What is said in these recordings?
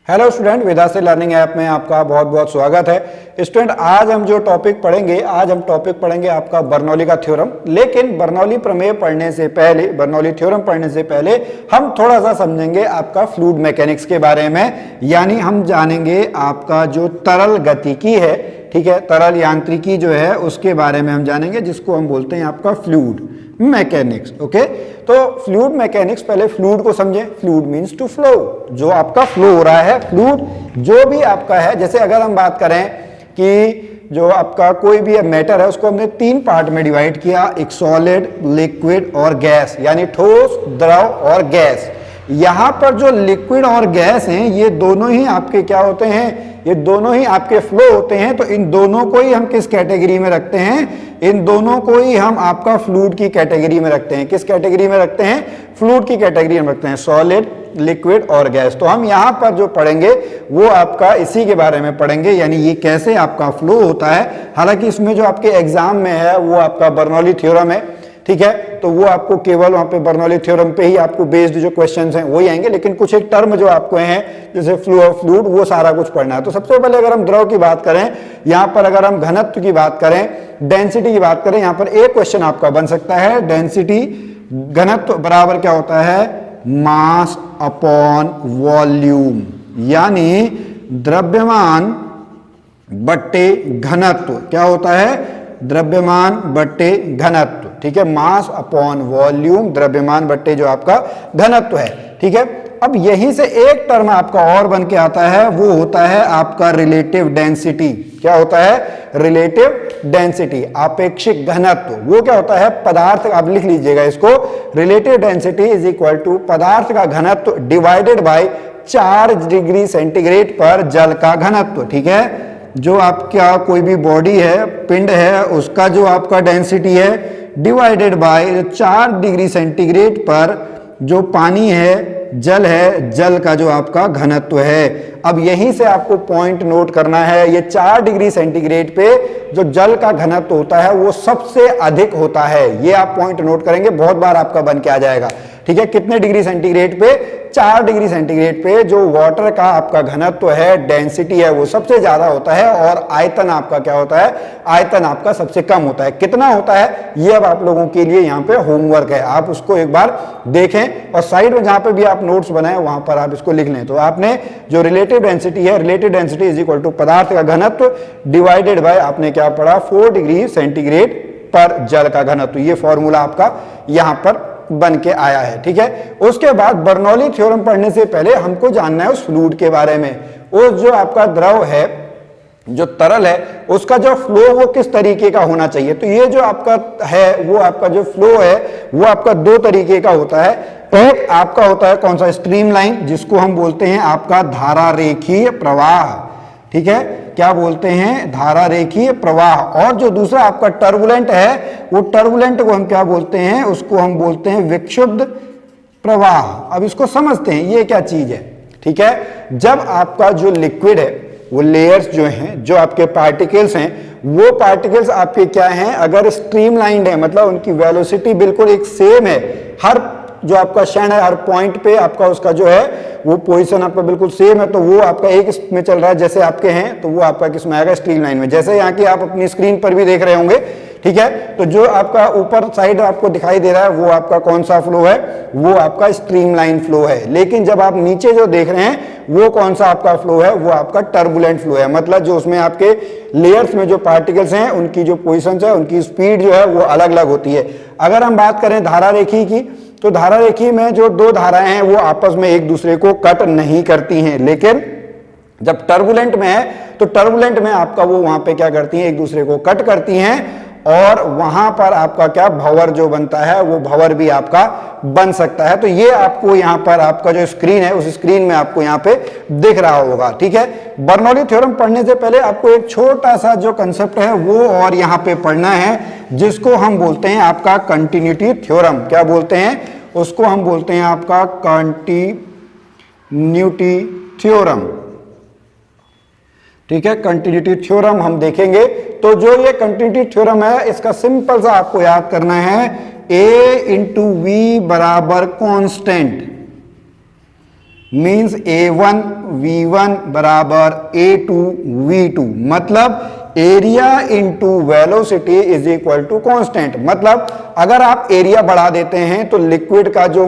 Hello student, वेदांत learning app में आपका बहुत बहुत स्वागत है। स्टूडेंट, आज हम जो टॉपिक पढ़ेंगे, आपका बर्नौली का थ्योरम। लेकिन बर्नौली प्रमेय पढ़ने से पहले, बर्नौली थ्योरम पढ़ने से पहले हम थोड़ा सा समझेंगे आपका फ्लूइड मैकेनिक्स के बारे में। यानी हम जानेंगे आपका जो तरल गतिकी है, ठीक है, तरल यांत्रिकी जो है उसके बारे में हम जानेंगे, जिसको हम बोलते हैं आपका फ्लूइड मैकेनिक्स। ओके, तो फ्लूइड मैकेनिक्स, पहले फ्लूइड को समझें। फ्लूइड मींस टू फ्लो, जो आपका फ्लो हो रहा है। फ्लूइड जो भी आपका है, जैसे अगर हम बात करें कि जो आपका कोई भी मैटर है उसको हमने तीन पार्ट में डिवाइड किया, एक सॉलिड, लिक्विड और गैस, यानी ठोस, द्रव और गैस। यहां पर जो लिक्विड और गैस हैं, ये दोनों ही आपके क्या होते हैं, ये दोनों ही आपके फ्लो होते हैं। तो इन दोनों को ही हम किस कैटेगरी में रखते हैं? इन दोनों को ही हम आपका फ्लूइड की कैटेगरी में रखते हैं। किस कैटेगरी में रखते हैं? फ्लूइड की कैटेगरी में रखते हैं, सॉलिड, लिक्विड और गैस। तो हम यहां पर जो पढ़ेंगे वो आपका इसी के बारे में पढ़ेंगे, यानी ये कैसे आपका फ्लो होता है। हालांकि इसमें जो आपके एग्जाम में है वो आपका बर्नौली थ्योरम है, ठीक है, तो वो आपको केवल वहां पे बर्नौली थ्योरम पे ही आपको बेस्ड जो क्वेश्चंस हैं वही आएंगे। लेकिन कुछ एक टर्म जो आपको हैं, जैसे फ्लूइड, वो सारा कुछ पढ़ना है। तो सबसे पहले अगर हम द्रव की बात करें, यहां पर अगर हम घनत्व की बात करें, डेंसिटी की बात करें, यहां पर एक क्वेश्चन आपका बन सकता है, डेंसिटी, घनत्व बराबर क्या होता है? मास अपॉन वॉल्यूम, यानी द्रव्यमान बट्टे घनत्व। क्या होता है? द्रव्यमान बट्टे घनत्व, ठीक है, मास अपॉन वॉल्यूम, द्रव्यमान बट्टे जो आपका घनत्व है, ठीक है। अब यहीं से एक टर्म आपका और बन के आता है, वो होता है आपका रिलेटिव डेंसिटी। क्या होता है? रिलेटिव डेंसिटी, आपेक्षिक घनत्व। वो क्या होता है? पदार्थ, आप लिख लीजिएगा इसको, relative density is equal to पदार्थ का घनत्व डिवाइडेड बाय 4 डिग्री सेंटीग्रेड पर जल का घनत्व, ठीक है। जो आपका कोई भी बॉडी है, पिंड है, उसका जो आपका डेंसिटी है डिवाइडेड बाय 4 डिग्री सेंटीग्रेड पर जो पानी है, जल है, जल का जो आपका घनत्व है। अब यहीं से आपको पॉइंट नोट करना है, ये 4 डिग्री सेंटीग्रेड पे जो जल का घनत्व होता है वो सबसे अधिक होता है। ये आप पॉइंट नोट करेंगे, बहुत बार आपका बन के आ जाएगा, ठीक है। कितने डिग्री सेंटीग्रेड पे? 4 डिग्री सेंटीग्रेड पे जो वाटर का आपका घनत्व है, डेंसिटी है, वो सबसे ज्यादा होता है। और आयतन आपका क्या होता है? आयतन आपका सबसे कम होता है। कितना होता है ये अब आप लोगों के लिए यहाँ पे होमवर्क है, आप उसको एक बार देखें और साइड में जहां पे भी आप नोट्स बनाए वहां पर आप इसको लिख लें। तो आपने जो रिलेटिव डेंसिटी है, relative density is equal to पदार्थ का घनत्व डिवाइडेड बाय आपने क्या पढ़ा? 4 डिग्री सेंटीग्रेड पर जल का घनत्व। ये फॉर्मूला आपका यहां पर बन के आया है, ठीक है। उसके बाद बर्नौली थ्योरम पढ़ने से पहले हमको जानना है उस फ्लूइड के बारे में। वो जो आपका द्रव है, जो तरल है, उसका जो फ्लो वो किस तरीके का होना चाहिए। तो ये जो आपका है, वो आपका जो फ्लो है वो आपका 2 तरीके का होता है। एक आपका होता है कौन सा? स्ट्रीमलाइन, जिसको हम बोलते हैं आपका धारा रेखीय प्रवाह, ठीक है। क्या बोलते हैं? धारा रेखीय प्रवाह। और जो दूसरा आपका टर्बुलेंट है, वो टर्बुलेंट को हम क्या बोलते हैं? उसको हम बोलते हैं विक्षुब्ध प्रवाह। अब इसको समझते हैं ये क्या चीज है, ठीक है। जब आपका जो लिक्विड है, वो लेयर्स जो हैं, जो आपके पार्टिकल्स हैं, वो पार्टिकल्स आपके क्या हैं? अगर स्ट्रीमलाइंड है, मतलब उनकी वेलोसिटी बिल्कुल एक सेम है, हर जो आपका क्षण है, हर पॉइंट पे आपका उसका जो है वो पोजीशन आपका बिल्कुल सेम है, तो वो आपका एक में चल रहा है जैसे आपके हैं, तो वो आपका किस में आएगा? स्ट्रीमलाइन में। जैसे यहाँ की आप अपनी स्क्रीन पर भी देख रहे होंगे, ठीक है। तो जो आपका ऊपर साइड आपको दिखाई दे रहा है वो आपका कौन सा फ्लो है? वो आपका स्ट्रीमलाइन फ्लो है। लेकिन जब आप नीचे जो देख रहे हैं वो कौन सा आपका फ्लो है? वो आपका टर्बुलेंट फ्लो है। मतलब जो उसमें आपके लेयर्स में जो पार्टिकल्स हैं उनकी जो पोजिशन है, उनकी स्पीड जो है वो अलग अलग होती है। अगर हम बात करें धारा रेखी की, तो धारा रेखी में जो 2 धाराएं हैं वो आपस में एक दूसरे को कट नहीं करती हैं। लेकिन जब टर्बुलेंट में है, तो टर्बुलेंट में आपका वो वहां पे क्या करती हैं? एक दूसरे को कट करती हैं। और वहां पर आपका क्या भंवर जो बनता है, वो भंवर भी आपका बन सकता है। तो ये आपको यहां पर आपका जो स्क्रीन है, उस स्क्रीन में आपको यहां पे दिख रहा होगा, ठीक है। बर्नौली थ्योरम पढ़ने से पहले आपको एक छोटा सा जो कंसेप्ट है वो और यहां पे पढ़ना है, जिसको हम बोलते हैं आपका कंटिन्यूटी थ्योरम। क्या बोलते हैं? उसको हम बोलते हैं आपका कंटिन्यूटी थ्योरम, ठीक है। कंटिन्यूटी थ्योरम हम देखेंगे। तो जो ये कंटिन्यूटी थ्योरम है, इसका सिंपल सा आपको याद करना है, A × V बराबर कांस्टेंट, मीन्स A1 V1 बराबर A2 V2, मतलब area into velocity is equal to constant. मतलब अगर आप एरिया बढ़ा देते हैं तो लिक्विड का जो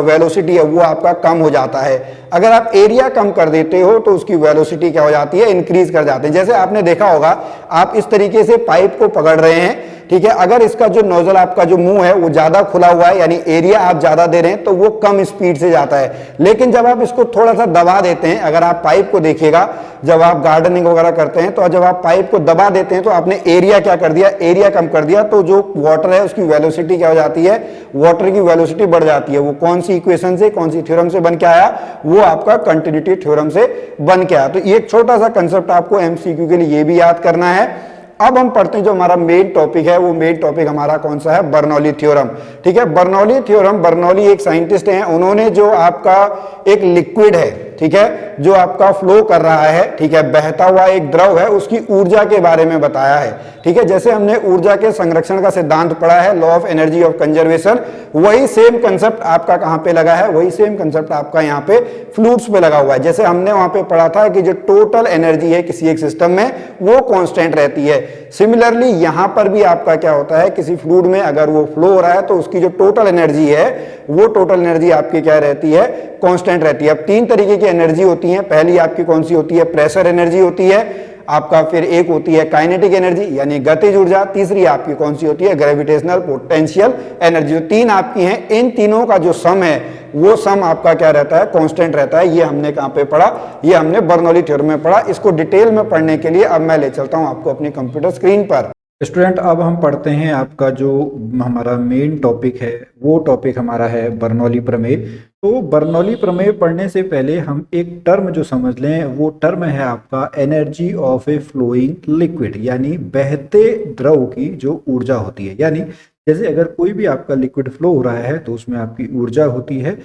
वेलोसिटी है वो आपका कम हो जाता है, अगर आप एरिया कम कर देते हो तो उसकी वेलोसिटी क्या हो जाती है, इंक्रीज कर जाते हैं। जैसे आपने देखा होगा, आप इस तरीके से पाइप को पकड़ रहे हैं, ठीक है, अगर इसका जो नोजल आपका जो मुंह है वो ज्यादा खुला हुआ है, यानी एरिया आप ज्यादा दे रहे हैं, तो वो कम स्पीड से जाता है। लेकिन जब आप इसको थोड़ा सा दबा देते हैं, अगर आप पाइप को देखिएगा, जब आप गार्डनिंग वगैरह करते हैं तो जब आप पाइप को दबा देते हैं तो आपने एरिया क्या कर दिया, एरिया कम कर दिया, तो जो वाटर है उसकी वेलोसिटी क्या हो जाती है, वाटर की वेलोसिटी बढ़ जाती है। वो कौन सी इक्वेशन से, कौन सी थ्योरम से बन के आया, वो आपका कंटिन्यूटी थ्योरम से बन के आया। तो ये एक छोटा सा कंसेप्ट आपको एमसीक्यू के लिए ये भी याद करना है। अब हम पढ़ते हैं जो हमारा मेन टॉपिक है, वो मेन टॉपिक हमारा कौन सा है, बर्नौली थ्योरम। ठीक है, बर्नौली थ्योरम, बर्नौली एक साइंटिस्ट हैं, उन्होंने जो आपका एक लिक्विड है, ठीक है, जो आपका फ्लो कर रहा है, ठीक है, बहता हुआ एक द्रव है, उसकी ऊर्जा के बारे में बताया है। ठीक है, जैसे हमने ऊर्जा के संरक्षण का सिद्धांत पढ़ा है, law of energy of conservation, वही सेम कंसेप्ट आपका कहां पे लगा है, वही सेम कंसेप्ट आपका यहाँ पे फ्लूइड्स पे लगा हुआ है। जैसे हमने वहां पे पढ़ा था कि जो टोटल एनर्जी है किसी एक सिस्टम में वो कांस्टेंट रहती है। सिमिलरली यहां पर भी आपका क्या होता है, किसी फ्लूइड में अगर वो फ्लो हो रहा है तो उसकी जो टोटल एनर्जी है, वो टोटल एनर्जी आपकी क्या रहती है, कांस्टेंट रहती है। अब तीन तरीके की एनर्जी होती है, पहली आपकी कौन सी होती है, प्रेशर एनर्जी होती है आपका, फिर एक होती है काइनेटिक एनर्जी यानी गतिज ऊर्जा, तीसरी आपकी कौन सी होती है, ग्रेविटेशनल पोटेंशियल एनर्जी। तो तीन आपकी हैं, इन तीनों का जो सम है वो सम आपका क्या रहता है, कांस्टेंट रहता है। ये हमने कहां पे पढ़ा, ये हमने बर्नौली थ्योरम में पढ़ा। इसको डिटेल में पढ़ने के लिए अब मैं ले चलता हूं आपको अपनी कंप्यूटर स्क्रीन पर। स्टूडेंट, अब हम पढ़ते हैं आपका जो हमारा मेन टॉपिक है, वो टॉपिक हमारा है बर्नौली प्रमेय। तो बर्नौली प्रमेय पढ़ने से पहले हम एक टर्म जो समझ लें, वो टर्म है आपका energy of a flowing liquid, यानी बहते द्रव की जो ऊर्जा होती है। यानी जैसे अगर कोई भी आपका लिक्विड फ्लो हो रहा है तो उसमें आपकी ऊर्जा होती है,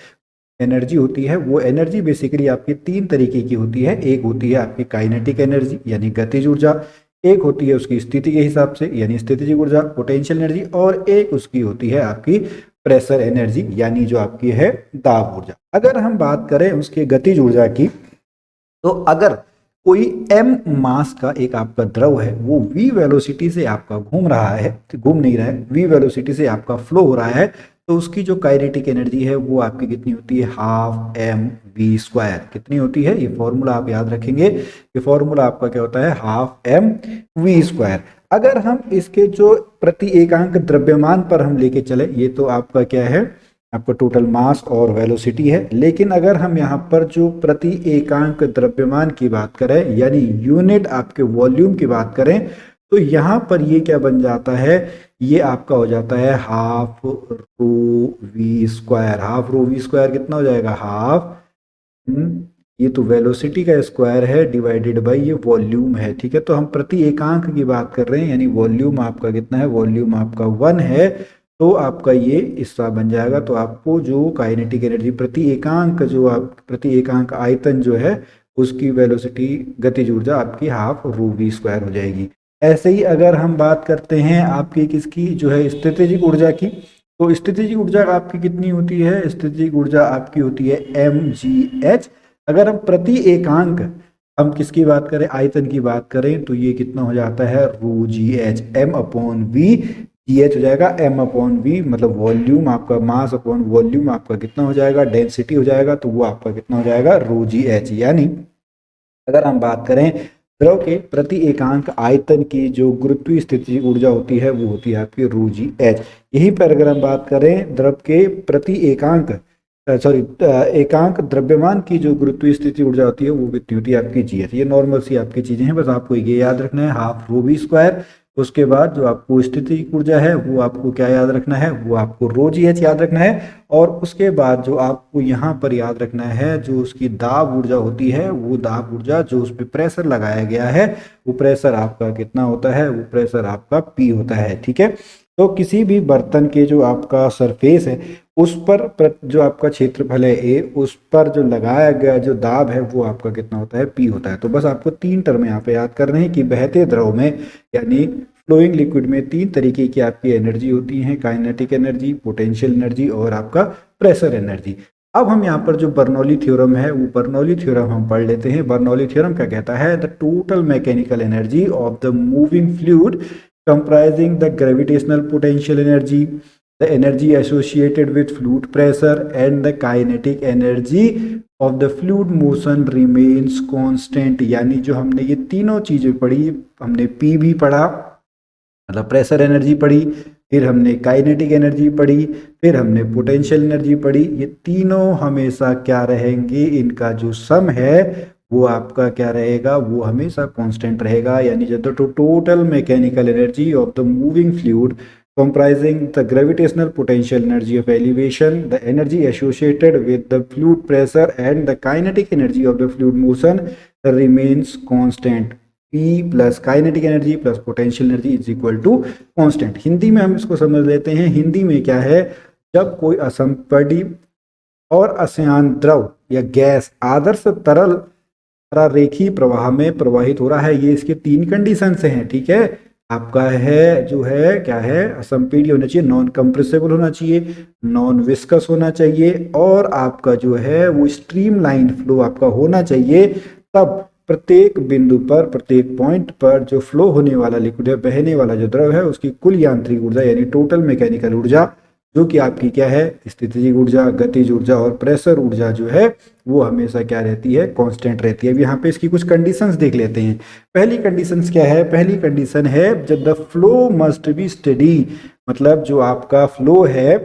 एनर्जी होती है। वो एनर्जी बेसिकली आपकी तीन तरीके की होती है। एक होती है आपकी काइनेटिक एनर्जी यानी गतिज ऊर्जा, एक होती है उसकी स्थिति के हिसाब से यानी स्थितिज ऊर्जा पोटेंशियल एनर्जी, और एक उसकी होती है आपकी प्रेशर एनर्जी यानी जो आपकी है दाब ऊर्जा। अगर हम बात करें उसके गतिज ऊर्जा की, तो अगर कोई m मास का एक आपका द्रव है, वो v वेलोसिटी से आपका घूम रहा है, घूम नहीं रहा है, v वेलोसिटी से आपका फ्लो हो रहा है, तो उसकी जो काइनेटिक एनर्जी है वो आपकी कितनी होती है, हाफ एम वी स्क्वायर। कितनी होती है, ये फॉर्मूला आप याद रखेंगे, ये फॉर्मूला आपका क्या होता है, हाफ एम वी स्क्वायर। अगर हम इसके जो प्रति एकांक द्रव्यमान पर हम लेके चले, ये तो आपका क्या है, आपका टोटल मास और वेलोसिटी है। लेकिन अगर हम यहाँ पर जो प्रति एकांक द्रव्यमान की बात करें, यानी यूनिट आपके वॉल्यूम की बात करें, तो यहाँ पर ये क्या बन जाता है, ये आपका हो जाता है half rho we square. Half rho we square कितना हो जाएगा, हाफ ये तो वेलोसिटी का स्क्वायर है डिवाइडेड बाय ये वॉल्यूम है। ठीक है, तो हम प्रति एकांक की बात कर रहे हैं, यानी वॉल्यूम आपका कितना है, वॉल्यूम आपका 1 है, तो आपका ये हिस्सा बन जाएगा। तो आपको जो काइनेटिक एनर्जी प्रति एकांक, जो आप प्रति एकांक आयतन जो है उसकी वेलोसिटी गतिज ऊर्जा आपकी हाफ रो वी स्क्वायर हो जाएगी। ऐसे ही अगर हम बात करते हैं आपकी किसकी, जो है स्थितिज ऊर्जा की, तो स्थितिज ऊर्जा आपकी कितनी होती है, स्थितिज ऊर्जा आपकी होती है mgh। अगर हम प्रति एकांक हम किसकी बात करें, आयतन की बात करें, तो ये कितना हो जाता है, रो जी h, m upon V g h हो जाएगा, एम अपॉन वी मतलब वॉल्यूम आपका, मास अपॉन वॉल्यूम आपका कितना हो जाएगा, डेंसिटी हो जाएगा, तो वो आपका कितना हो जाएगा, रो जी एच। यानी अगर हम बात करें द्रव के प्रति एकांक आयतन की जो गुरुत्वीय स्थितिज ऊर्जा होती है, वो होती है आपकी रो जी एच। यहीं पर अगर हम बात करें द्रव के प्रति एकांक एकांक द्रव्यमान की जो गुरुत्वीय स्थिति ऊर्जा होती है, वो कितनी होती है आपकी जी एच। ये नॉर्मल सी आपकी चीजें हैं, बस आपको ये याद रखना है, हाफ रो वी स्क्वायर। उसके बाद जो आपको स्थिति ऊर्जा है वो आपको क्या याद रखना है, वो आपको रो जी एच याद रखना है। और उसके बाद जो आपको यहाँ पर याद रखना है, जो उसकी दाब ऊर्जा होती है, वो दाब ऊर्जा जो उस पर प्रेशर लगाया गया है, वो प्रेशर आपका कितना होता है, वो प्रेशर आपका पी होता है। ठीक है, तो किसी भी बर्तन के जो आपका सरफेस है उस पर जो आपका क्षेत्रफल है ए, उस पर जो लगाया गया जो दाब है वो आपका कितना होता है, पी होता है। तो बस आपको तीन टर्म यहाँ पे याद करने हैं कि बहते द्रव में यानी फ्लोइंग लिक्विड में तीन तरीके की आपकी एनर्जी होती है, काइनेटिक एनर्जी, पोटेंशियल एनर्जी और आपका प्रेशर एनर्जी। अब हम यहाँ पर जो बर्नौली थ्योरम है वो बर्नौली थ्योरम हम पढ़ लेते हैं। बर्नौली थ्योरम क्या कहता है? The total mechanical energy of the moving fluid comprising the gravitational potential energy, the energy associated with fluid pressure and the kinetic energy of the fluid motion remains constant. यानी जो हमने ये तीनों चीजें पढ़ी, हमने पी भी पढ़ा मतलब प्रेशर एनर्जी पढ़ी, फिर हमने काइनेटिक एनर्जी पढ़ी, फिर हमने पोटेंशियल एनर्जी पढ़ी, ये तीनों हमेशा क्या रहेंगे? इनका जो सम है वो आपका क्या रहेगा? वो हमेशा कांस्टेंट रहेगा। यानी जब the total mechanical energy of the moving fluid comprising the gravitational potential energy of elevation, the energy associated with the fluid pressure and the kinetic energy of the fluid motion remains constant. P plus kinetic energy plus potential energy is equal to constant. Hindi में हम इसको समझ लेते हैं। हिंदी में क्या है? जब कोई असंपीड्य और अशांत द्रव या गैस आदर्श तरल रेखीय प्रवाह में प्रवाहित हो रहा है, ये इसके तीन कंडीशन से हैं। ठीक है, आपका है जो है क्या है? असंपीड्य होना चाहिए, नॉन कंप्रेसिबल होना चाहिए, नॉन विस्कस होना चाहिए, और आपका जो है वो स्ट्रीमलाइन फ्लो आपका होना चाहिए। तब प्रत्येक बिंदु पर, प्रत्येक पॉइंट पर जो फ्लो होने वाला लिक्विड है, बहने वाला जो द्रव है, उसकी कुल यांत्रिक ऊर्जा यानी टोटल मैकेनिकल ऊर्जा, जो कि आपकी क्या है? स्थितिज ऊर्जा, गतिज ऊर्जा और प्रेशर ऊर्जा जो है वो हमेशा क्या रहती है? कांस्टेंट रहती है। अब यहाँ पे इसकी कुछ कंडीशंस देख लेते हैं। पहली कंडीशंस क्या है? पहली कंडीशन है जब the flow must be steady, मतलब जो आपका फ्लो है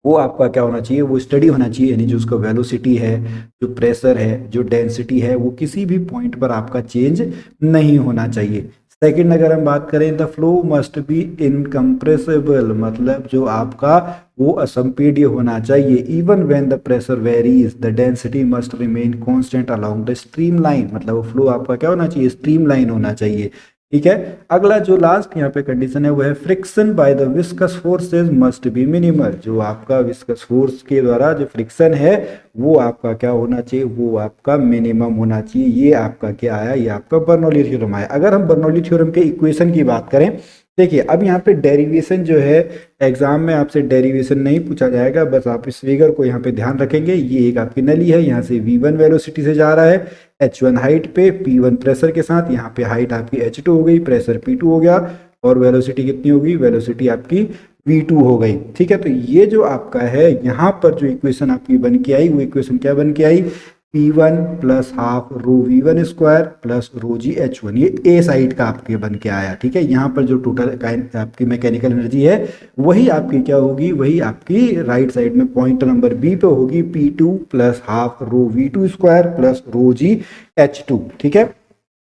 वो आपका क्या होना चाहिए? वो स्टडी होना चाहिए। यानी जो उसका वेलोसिटी है, जो प्रेशर है, जो डेंसिटी है, वो किसी भी पॉइंट पर आपका चेंज नहीं होना चाहिए। सेकंड अगर हम बात करें, the flow must be incompressible, मतलब जो आपका वो असंपीड्य होना चाहिए। Even when the pressure varies the density must remain constant along the stream line, मतलब वो फ्लो आपका क्या होना चाहिए? स्ट्रीम लाइन होना चाहिए। ठीक है, अगला जो लास्ट यहाँ पे कंडीशन है वो है friction by the viscous forces must be minimal, जो आपका विस्कस फोर्स के द्वारा जो फ्रिक्शन है वो आपका क्या होना चाहिए? वो आपका मिनिमम होना चाहिए। ये आपका क्या आया? ये आपका बर्नौली थ्योरम आया। अगर हम बर्नौली थ्योरम के इक्वेशन की बात करें, देखिए अब यहाँ पे डेरिवेशन जो है, एग्जाम में आपसे डेरिवेशन नहीं पूछा जाएगा, बस आप इस फिगर को यहाँ पे ध्यान रखेंगे। ये एक आपकी नली है, यहाँ से V1 वेलोसिटी से जा रहा है, H1 हाइट पे, P1 प्रेशर के साथ, यहाँ पे हाइट आपकी H2 हो गई, प्रेशर P2 हो गया, और वेलोसिटी कितनी होगी? वेलोसिटी आपकी V2 हो गई। ठीक है, तो ये जो आपका है यहाँ पर जो इक्वेशन आपकी बन के आई, वो इक्वेशन क्या बन के आई? P1 plus half rho V1 square plus rho g H1, ये ए साइड का आपके बन के आया। ठीक है, यहाँ पर जो टोटल आपकी मैकेनिकल एनर्जी है वही आपकी क्या होगी? वही आपकी राइट साइड में पॉइंट नंबर बी पे होगी, P2 plus half rho V2 square plus rho g H2। ठीक है,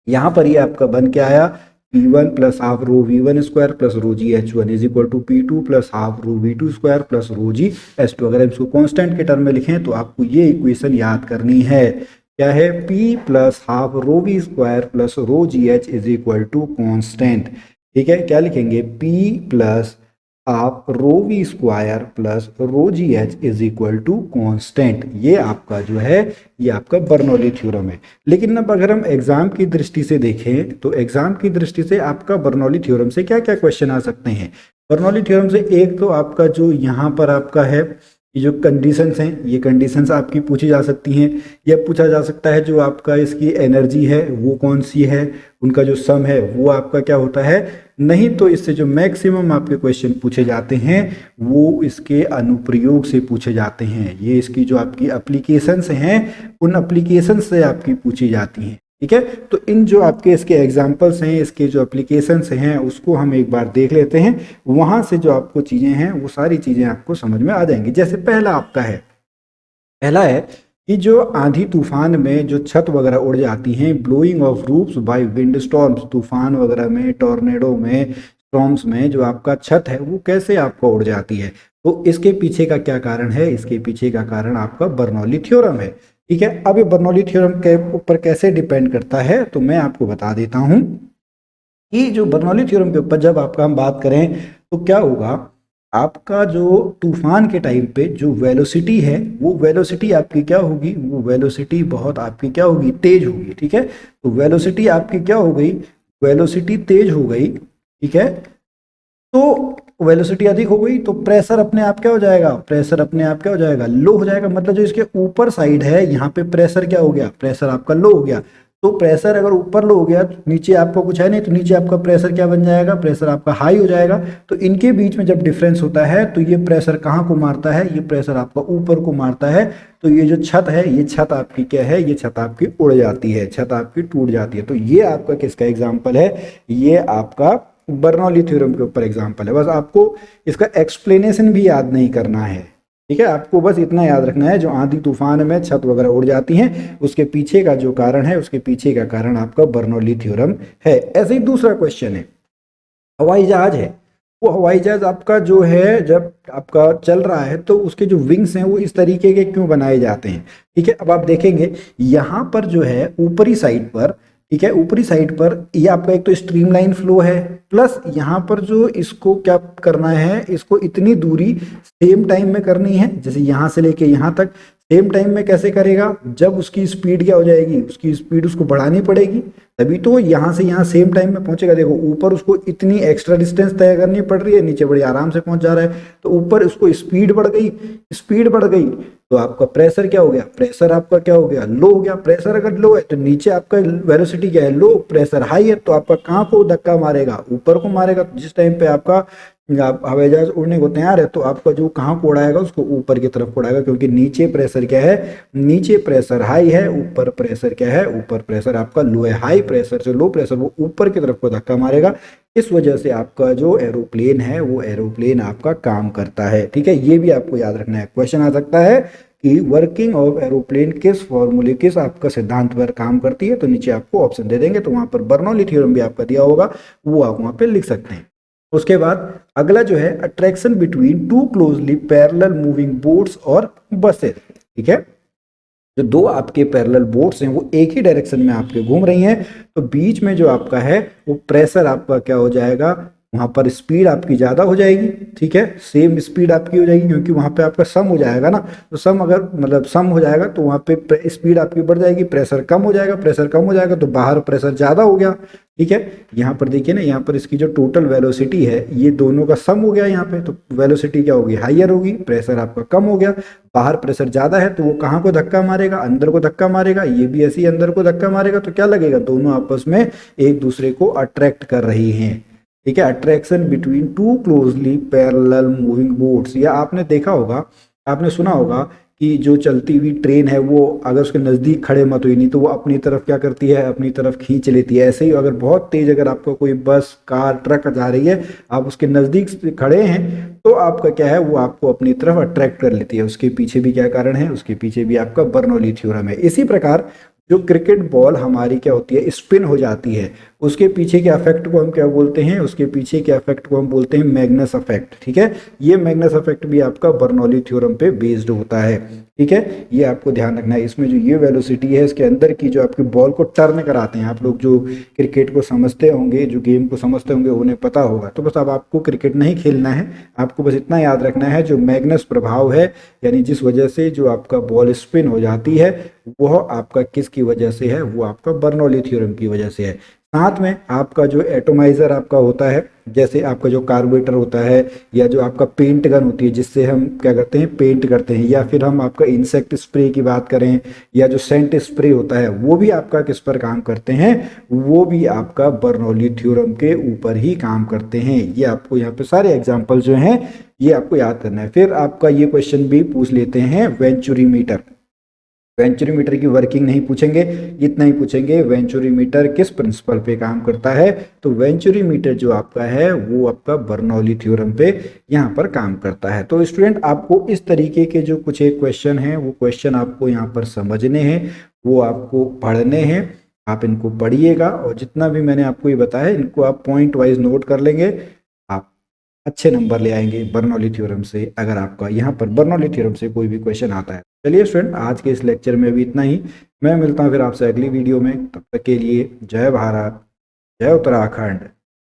यहाँ पर ये आपका बन के आया P1 plus half rho V1 square plus rho g H1 is equal to P2 plus half rho V2 square plus rho g H2। अगर हम इसको कांस्टेंट के टर्म में लिखें तो आपको ये इक्वेशन याद करनी है। क्या है? P plus half rho V square plus rho G H is equal to constant. ठीक है, क्या लिखेंगे? P plus half rho we square plus rho ji H is equal to constant. ये आपका जो है ये आपका बर्नौली थ्योरम है। लेकिन अब अगर हम एग्जाम की दृष्टि से देखें तो एग्जाम की दृष्टि से आपका बर्नौली थ्योरम से क्या क्या क्वेश्चन आ सकते हैं? बर्नौली थ्योरम से एक तो आपका जो यहाँ पर आपका है, ये जो कंडीशंस हैं, ये कंडीशंस आपकी पूछी जा सकती हैं। यह पूछा जा सकता है जो आपका इसकी एनर्जी है वो कौन सी है, उनका जो सम है वो आपका क्या होता है। नहीं तो इससे जो मैक्सिमम आपके क्वेश्चन पूछे जाते हैं वो इसके अनुप्रयोग से पूछे जाते हैं। ये इसकी जो आपकी एप्लीकेशंस हैं उन एप्लीकेशन से आपकी पूछी जाती हैं। ठीक है, तो इन जो आपके इसके एग्जाम्पल्स हैं, इसके जो एप्लीकेशंस हैं उसको हम एक बार देख लेते हैं। वहां से जो आपको चीजें हैं वो सारी चीजें आपको समझ में आ जाएंगी। जैसे पहला आपका है, पहला है कि जो आंधी तूफान में जो छत वगैरह उड़ जाती हैं, blowing of roofs by wind storms, तूफान वगैरह में, टॉर्नेडो में, स्टॉर्म्स में जो आपका छत है वो कैसे आपको उड़ जाती है। तो इसके पीछे का क्या कारण है? इसके पीछे का कारण आपका बर्नौली थ्योरम है। ठीक है, अब ये बर्नौली थ्योरम के ऊपर कैसे डिपेंड करता है तो मैं आपको बता देता हूं कि जो बर्नौली थ्योरम के ऊपर जब आपका हम बात करें तो क्या होगा, आपका जो तूफान के टाइम पे जो वेलोसिटी है वो वेलोसिटी आपकी क्या होगी, वो वेलोसिटी बहुत आपकी क्या होगी, तेज होगी। ठीक है, तो वेलोसिटी आपकी क्या हो गई, वेलोसिटी तेज हो गई। ठीक है, तो वेलोसिटी अधिक हो गई तो प्रेशर अपने आप क्या हो जाएगा, प्रेशर अपने आप क्या हो जाएगा, लो हो जाएगा। मतलब जो इसके ऊपर साइड है यहाँ पे प्रेशर क्या हो गया, प्रेशर आपका लो हो गया। तो प्रेशर अगर ऊपर लो हो गया तो नीचे आपको कुछ है नहीं, तो नीचे आपका प्रेशर क्या बन जाएगा, प्रेशर आपका हाई हो जाएगा। तो इनके बीच में जब डिफरेंस होता है तो ये प्रेशर कहाँ को मारता है, ये प्रेशर आपका ऊपर को मारता है। तो ये जो छत है, ये छत आपकी क्या है, ये छत आपकी उड़ जाती है, छत आपकी टूट जाती है। तो ये आपका किसका एग्जाम्पल है, ये आपका बर्नौली थ्योरम के ऊपर एग्जाम्पल है। बस आपको इसका एक्सप्लेनेशन भी याद नहीं करना है, ठीक है। आपको बस इतना याद रखना है, जो आंधी तूफान में छत वगैरह उड़ जाती हैं उसके पीछे का जो कारण है, उसके पीछे का कारण आपका बर्नौली थ्योरम है। ऐसे ही दूसरा क्वेश्चन है, हवाई जहाज है, वो हवाई जहाज आपका जो है जब आपका चल रहा है तो उसके जो विंग्स हैं वो इस तरीके के क्यों बनाए जाते हैं, ठीक है। अब आप देखेंगे यहाँ पर जो है ऊपरी साइड पर, ठीक है, ऊपरी साइड पर ये आपका एक तो स्ट्रीमलाइन फ्लो है, प्लस यहाँ पर जो इसको क्या करना है, इसको इतनी दूरी सेम टाइम में करनी है, जैसे यहाँ से लेके यहाँ तक सेम टाइम में कैसे करेगा, जब उसकी स्पीड क्या हो जाएगी, उसकी स्पीड उसको बढ़ानी पड़ेगी, तभी तो यहाँ से यहाँ सेम टाइम में पहुंचेगा। देखो ऊपर उसको इतनी एक्स्ट्रा डिस्टेंस तय करनी पड़ रही है, नीचे बड़ी आराम से पहुंच जा रहा है। तो ऊपर उसको स्पीड बढ़ गई, स्पीड बढ़ गई तो आपका प्रेशर क्या हो गया, प्रेशर आपका क्या हो गया, लो हो गया। प्रेशर अगर लो है तो नीचे आपका वेलोसिटी क्या है, लो। प्रेशर हाई है तो आपका कहाँ को धक्का मारेगा, ऊपर को मारेगा। तो जिस टाइम पे आपका हवाई जहाज उड़ने को तैयार है तो आपका जो कहाँ को उड़ाएगा, उसको ऊपर की तरफ उड़ाएगा, क्योंकि नीचे प्रेशर क्या है, नीचे प्रेशर हाई है, ऊपर प्रेशर क्या है, ऊपर प्रेशर आपका लो है। हाई प्रेशर से लो प्रेशर वो ऊपर की तरफ को धक्का मारेगा। इस वजह से आपका जो एरोप्लेन है वो एरोप्लेन आपका काम करता है, ठीक है। ये भी आपको याद रखना है। क्वेश्चन आ सकता है कि वर्किंग ऑफ एरोप्लेन किस फॉर्मूले, किस आपका सिद्धांत पर काम करती है, तो नीचे आपको ऑप्शन दे देंगे, तो वहां पर बर्नौली थ्योरम भी आपका दिया होगा, वो आप वहां पे लिख सकते हैं। उसके बाद अगला जो है attraction between two closely parallel moving boats और बसेस, ठीक है। जो दो आपके पैरेलल बोट्स हैं वो एक ही डायरेक्शन में आपके घूम रही हैं, तो बीच में जो आपका है वो प्रेशर आपका क्या हो जाएगा, वहां पर स्पीड आपकी ज्यादा हो जाएगी, ठीक है, सेम स्पीड आपकी हो जाएगी, क्योंकि वहां पे आपका सम हो जाएगा ना। तो सम अगर मतलब सम हो जाएगा तो वहां पे स्पीड आपकी बढ़ जाएगी, प्रेशर कम हो जाएगा, प्रेशर कम हो जाएगा तो बाहर प्रेशर ज्यादा हो गया, ठीक है। यहाँ पर देखिए ना, यहाँ पर इसकी जो टोटल वेलोसिटी है ये दोनों का सम हो गया यहाँ पे, तो वेलोसिटी क्या होगी, हाइयर होगी, प्रेशर आपका कम हो गया, बाहर प्रेशर ज्यादा है तो वो कहाँ को धक्का मारेगा, अंदर को धक्का मारेगा। ये भी ऐसे ही अंदर को धक्का मारेगा, तो क्या लगेगा, दोनों आपस में एक दूसरे को अट्रैक्ट कर रही हैं, ठीक है। Attraction between two closely parallel moving boats, या आपने देखा होगा, आपने सुना होगा कि जो चलती हुई ट्रेन है वो अगर उसके नज़दीक खड़े मत हुई नहीं तो वो अपनी तरफ क्या करती है, अपनी तरफ खींच लेती है। ऐसे ही अगर बहुत तेज अगर आपका कोई बस कार ट्रक जा रही है, आप उसके नज़दीक खड़े हैं तो आपका क्या है, वो आपको अपनी तरफ अट्रैक्ट कर लेती है। उसके पीछे भी क्या कारण है, उसके पीछे भी आपका बर्नौली थ्योरम है। इसी प्रकार जो क्रिकेट बॉल हमारी क्या होती है, स्पिन हो जाती है, उसके पीछे के इफेक्ट को हम क्या बोलते हैं, उसके पीछे के इफेक्ट को हम बोलते हैं मैग्नस इफेक्ट, ठीक है। ये मैग्नस इफेक्ट भी आपका बर्नौली थ्योरम पे बेस्ड होता है, ठीक है। ये आपको ध्यान रखना है। इसमें जो ये वेलोसिटी है इसके अंदर की जो आपकी बॉल को टर्न कराते हैं, आप लोग जो क्रिकेट को समझते होंगे, जो गेम को समझते होंगे उन्हें पता होगा। तो बस अब आपको क्रिकेट नहीं खेलना है, आपको बस इतना याद रखना है, जो मैग्नस प्रभाव है, यानी जिस वजह से जो आपका बॉल स्पिन हो जाती है वह आपका किसकी वजह से है, वो आपका बर्नौली थ्योरम की वजह से है। साथ में आपका जो एटोमाइजर आपका होता है, जैसे आपका जो कार्बोरेटर होता है, या जो आपका पेंट गन होती है जिससे हम क्या करते हैं, पेंट करते हैं, या फिर हम आपका इंसेक्ट स्प्रे की बात करें, या जो सेंट स्प्रे होता है, वो भी आपका किस पर काम करते हैं, वो भी आपका बर्नौली थ्योरम के ऊपर ही काम करते हैं। ये आपको यहाँ पे सारे एग्जाम्पल जो हैं ये आपको याद करना है। फिर आपका ये क्वेश्चन भी पूछ लेते हैं, वेंचुरीमीटर। वेंचुरीमीटर की वर्किंग नहीं पूछेंगे, इतना ही पूछेंगे वेंचुरीमीटर किस प्रिंसिपल पे काम करता है। तो वेंचुरीमीटर जो आपका है वो आपका बर्नौली थ्योरम पे यहाँ पर काम करता है। तो स्टूडेंट आपको इस तरीके के जो कुछ एक क्वेश्चन हैं वो क्वेश्चन आपको यहाँ पर समझने हैं, वो आपको पढ़ने हैं। आप इनको पढ़िएगा और जितना भी मैंने आपको ये बताया इनको आप पॉइंट वाइज नोट कर लेंगे, आप अच्छे नंबर ले आएंगे बर्नौली थ्योरम से, अगर आपका यहाँ पर बर्नौली थ्योरम से कोई भी क्वेश्चन आता है। चलिए स्टूडेंट, आज के इस लेक्चर में भी इतना ही। मैं मिलता हूँ फिर आपसे अगली वीडियो में, तब तक के लिए जय भारत, जय उत्तराखंड।